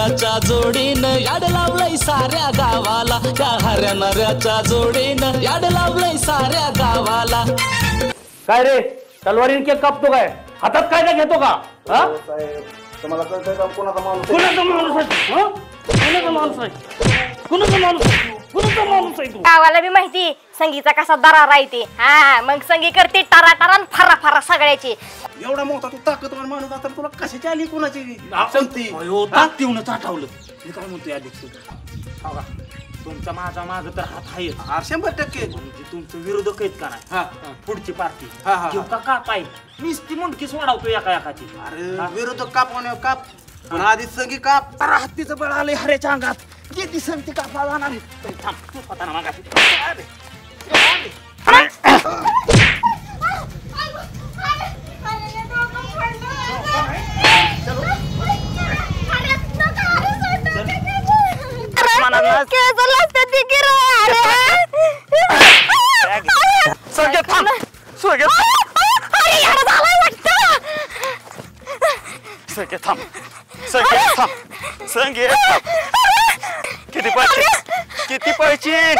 नऱ्याच्या जोडीनं याड लावलंय साऱ्या गावाला, त्या हऱ्या नऱ्याच्या जोडीनं याड लावलंय साऱ्या गावाला। काय रे तलवारीने केक कापतो काय, हातात काय काय घेतो का? तुम्हाला कळतंय का कोणाचा माणूस कुणाचा माणूस आहे? कुणाचा माणूस आहे? कुणाचा माणूस आहे? कुणाचा माणूस आहे तू? गावाला बी माहिती संगीचा कसा दरार राहते। हा मग संगी करते टारा टारा फरा फरा सगळ्याची। एवढा मोठा तू ताकदवान माणूस आता तुला कशाची आली कोणाची संगती अयो ताकदीवनं चाटवलं। मी काय म्हणतोय अध्यक्ष, हो का तुमचा माझा माग तर हात आहे 100% म्हणजे तुमचं विरोधक आहेत का नाही पुढची पार्टी हा, हा, किंवा काप आहे नुसती मुंडकी सोडावतो एका एकाची। अरे विरोधक काप होणे काप पण आधी संगी काप तर हत्तीचं बळ आलंय हऱ्याच्या अंगात, जे ती संगती कापला जाणार आहे। थांब तू स्वतः ना मागाशी किती पाहिजे किती पाहिजे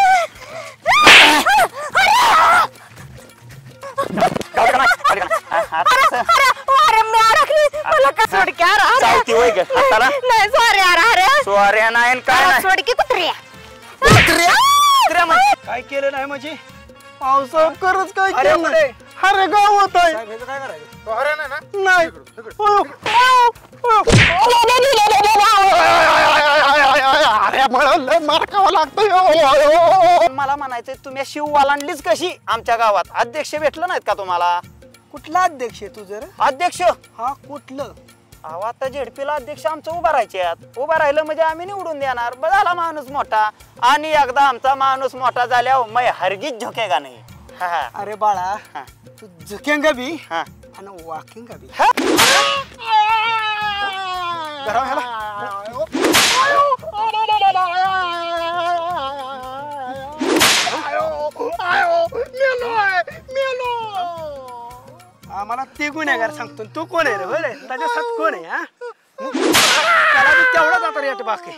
काय केलं नाही म्हणजे पावसाळ्यात खरंच काय केलं नाही। अरे गाव होत आहे नाही अरे मला मार खावा लागतोय। मला म्हणायचंय तुम्ही शिव वालांडलीच कशी आमच्या गावात अध्यक्ष भेटलं नाहीत का तुम्हाला? कुठला अध्यक्ष तू जर? अध्यक्ष हा कुठलं? अहो आता झेडपीला अध्यक्ष आमचं उभा राहायचे, उभा राहिलं म्हणजे आम्ही निवडून देणार। झाला माणूस मोठा आणि एकदा आमचा माणूस मोठा झाल्यावर मै हरगीज झोकेगा नाही। अरे बाळा तू झुकेंगा बी आणि वाकिंगा बी। आम्हाला ते गुन्हेगार सांगतो, तू कोण आहे रे? बरं त्याच्या साथ कोण आहे? हा त्याला तेवढाच आता रेट बाकी